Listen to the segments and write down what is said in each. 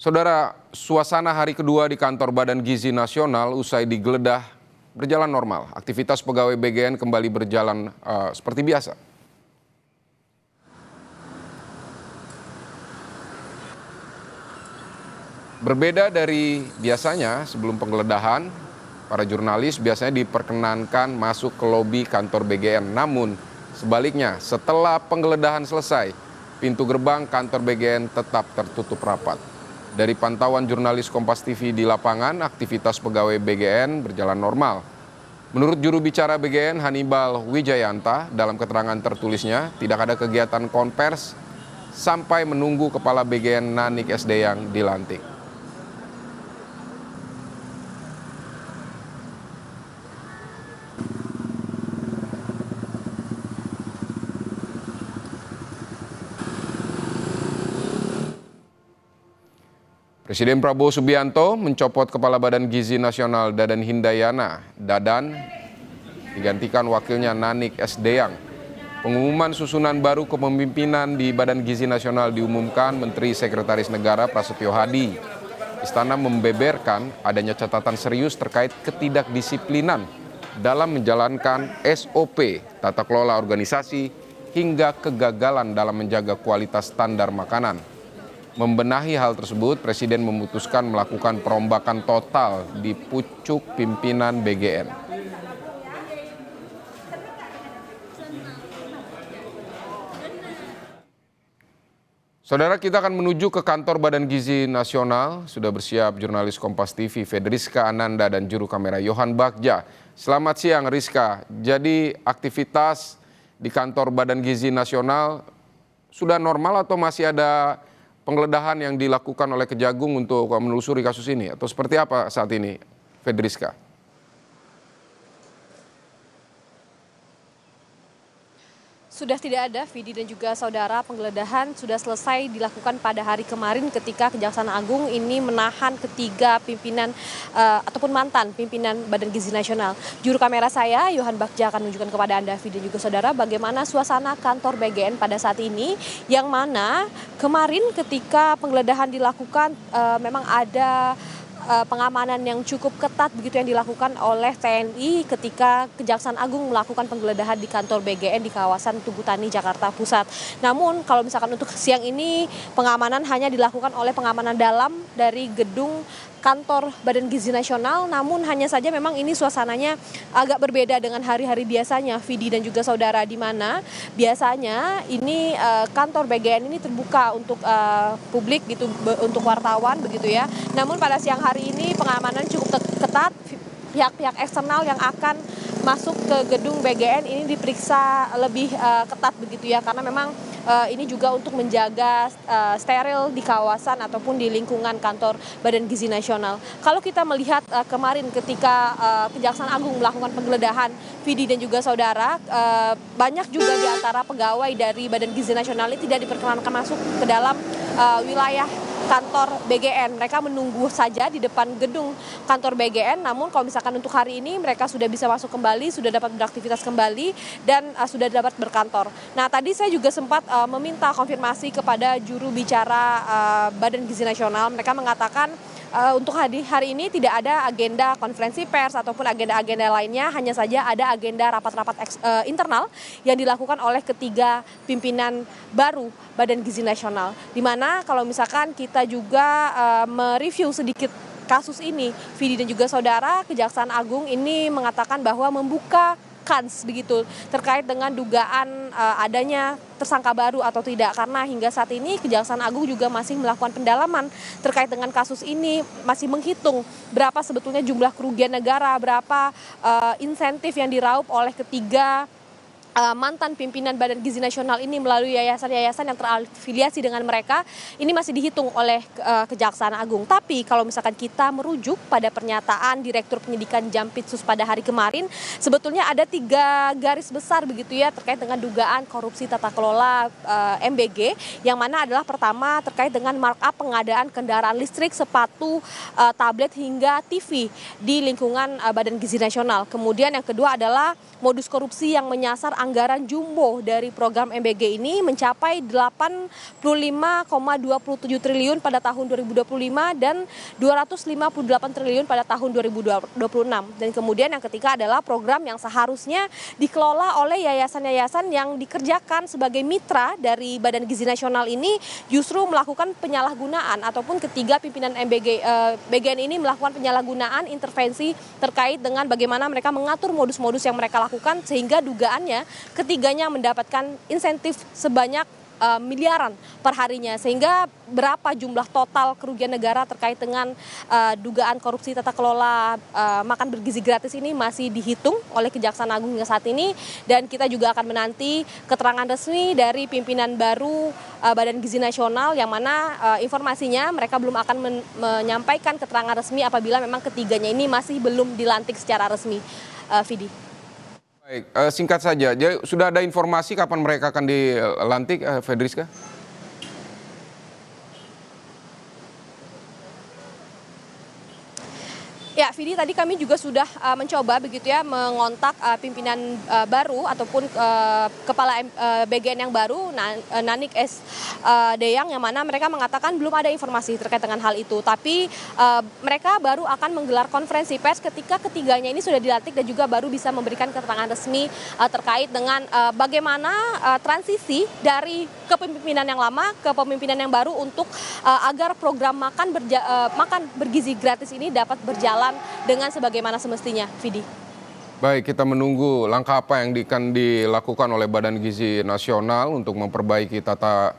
Saudara, suasana hari kedua di kantor Badan Gizi Nasional usai digeledah berjalan normal. Aktivitas pegawai BGN kembali berjalan seperti biasa. Berbeda dari biasanya, sebelum penggeledahan, para jurnalis biasanya diperkenankan masuk ke lobi kantor BGN. Namun, sebaliknya, setelah penggeledahan selesai, pintu gerbang kantor BGN tetap tertutup rapat. Dari pantauan jurnalis Kompas TV di lapangan, aktivitas pegawai BGN berjalan normal. Menurut juru bicara BGN, Hannibal Wijayanta, dalam keterangan tertulisnya, tidak ada kegiatan konvers sampai menunggu Kepala BGN Nanik SD yang dilantik. Presiden Prabowo Subianto mencopot Kepala Badan Gizi Nasional Dadan Hindayana. Dadan digantikan wakilnya Nanik Esdeyang. Pengumuman susunan baru kepemimpinan di Badan Gizi Nasional diumumkan Menteri Sekretaris Negara Prasetyo Hadi. Istana membeberkan adanya catatan serius terkait ketidakdisiplinan dalam menjalankan SOP, tata kelola organisasi, hingga kegagalan dalam menjaga kualitas standar makanan. Membenahi hal tersebut, Presiden memutuskan melakukan perombakan total di pucuk pimpinan BGN. Saudara, kita akan menuju ke kantor Badan Gizi Nasional. Sudah bersiap jurnalis Kompas TV Fedriska Ananda dan juru kamera Yohan Bagja. Selamat siang Rizka. Jadi aktivitas di kantor Badan Gizi Nasional sudah normal atau masih ada penggeledahan yang dilakukan oleh Kejagung untuk menelusuri kasus ini? Atau seperti apa saat ini, Fedriska? Sudah tidak ada, Vidi dan juga saudara, penggeledahan sudah selesai dilakukan pada hari kemarin ketika Kejaksaan Agung ini menahan ketiga pimpinan ataupun mantan pimpinan Badan Gizi Nasional. Juru kamera saya, Yohan Bagja, akan menunjukkan kepada Anda, Vidi dan juga saudara, bagaimana suasana kantor BGN pada saat ini, yang mana kemarin ketika penggeledahan dilakukan memang ada pengamanan yang cukup ketat begitu yang dilakukan oleh TNI ketika Kejaksaan Agung melakukan penggeledahan di kantor BGN di kawasan Tugu Tani, Jakarta Pusat. Namun kalau misalkan untuk siang ini pengamanan hanya dilakukan oleh pengamanan dalam dari gedung kantor Badan Gizi Nasional, namun hanya saja memang ini suasananya agak berbeda dengan hari-hari biasanya, Vidi dan juga saudara, di mana biasanya ini kantor BGN ini terbuka untuk publik gitu, untuk wartawan begitu ya. Namun pada siang hari ini pengamanan cukup ketat, pihak-pihak eksternal yang akan masuk ke gedung BGN ini diperiksa lebih ketat begitu ya, karena memang ini juga untuk menjaga steril di kawasan ataupun di lingkungan kantor Badan Gizi Nasional. Kalau kita melihat kemarin ketika Kejaksaan Agung melakukan penggeledahan, Vidi dan juga saudara, banyak juga di antara pegawai dari Badan Gizi Nasional ini tidak diperkenankan masuk ke dalam wilayah kantor BGN. Mereka menunggu saja di depan gedung kantor BGN, namun kalau misalkan untuk hari ini mereka sudah bisa masuk kembali, sudah dapat beraktivitas kembali, dan sudah dapat berkantor. Nah, tadi saya juga sempat meminta konfirmasi kepada juru bicara Badan Gizi Nasional. Mereka mengatakan untuk hari ini tidak ada agenda konferensi pers ataupun agenda-agenda lainnya, hanya saja ada agenda rapat-rapat internal yang dilakukan oleh ketiga pimpinan baru Badan Gizi Nasional. Di mana kalau misalkan kita juga mereview sedikit kasus ini, Vidi dan juga saudara, Kejaksaan Agung ini mengatakan bahwa membuka kans begitu terkait dengan dugaan adanya tersangka baru atau tidak, karena hingga saat ini Kejaksaan Agung juga masih melakukan pendalaman terkait dengan kasus ini, masih menghitung berapa sebetulnya jumlah kerugian negara, berapa insentif yang diraup oleh ketiga mantan pimpinan Badan Gizi Nasional ini melalui yayasan-yayasan yang terafiliasi dengan mereka. Ini masih dihitung oleh Kejaksaan Agung. Tapi kalau misalkan kita merujuk pada pernyataan Direktur Penyidikan Jampitsus pada hari kemarin, sebetulnya ada 3 garis besar begitu ya terkait dengan dugaan korupsi tata kelola MBG, yang mana adalah pertama terkait dengan markup pengadaan kendaraan listrik, sepatu, tablet hingga TV di lingkungan Badan Gizi Nasional. Kemudian yang kedua adalah modus korupsi yang menyasar anggaran jumbo dari program MBG ini mencapai 85,27 triliun pada tahun 2025 dan 258 triliun pada tahun 2026. Dan kemudian yang ketiga adalah program yang seharusnya dikelola oleh yayasan-yayasan yang dikerjakan sebagai mitra dari Badan Gizi Nasional ini justru melakukan penyalahgunaan, ataupun ketiga pimpinan BGN ini melakukan penyalahgunaan intervensi terkait dengan bagaimana mereka mengatur modus-modus yang mereka lakukan, sehingga dugaannya ketiganya mendapatkan insentif sebanyak miliaran per harinya, sehingga berapa jumlah total kerugian negara terkait dengan dugaan korupsi tata kelola makan bergizi gratis ini masih dihitung oleh Kejaksaan Agung hingga saat ini. Dan kita juga akan menanti keterangan resmi dari pimpinan baru Badan Gizi Nasional, yang mana informasinya mereka belum akan menyampaikan keterangan resmi apabila memang ketiganya ini masih belum dilantik secara resmi. Vidi. Baik, singkat saja, jadi sudah ada informasi kapan mereka akan dilantik, Fedriska? Ya, Vidi, tadi kami juga sudah mencoba begitu ya mengontak pimpinan baru ataupun kepala BGN yang baru, Nanik S. Deyang, yang mana mereka mengatakan belum ada informasi terkait dengan hal itu. Tapi mereka baru akan menggelar konferensi pers ketika ketiganya ini sudah dilantik dan juga baru bisa memberikan keterangan resmi terkait dengan bagaimana transisi dari kepemimpinan yang lama ke pemimpinan yang baru untuk agar program makan bergizi gratis ini dapat berjalan dengan sebagaimana semestinya, Vidi. Baik, kita menunggu langkah apa yang akan dilakukan oleh Badan Gizi Nasional untuk memperbaiki tata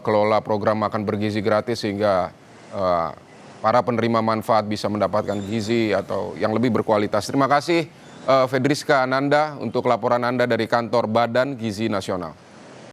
kelola program makan bergizi gratis sehingga para penerima manfaat bisa mendapatkan gizi atau yang lebih berkualitas. Terima kasih Fedriska Ananda untuk laporan Anda dari kantor Badan Gizi Nasional.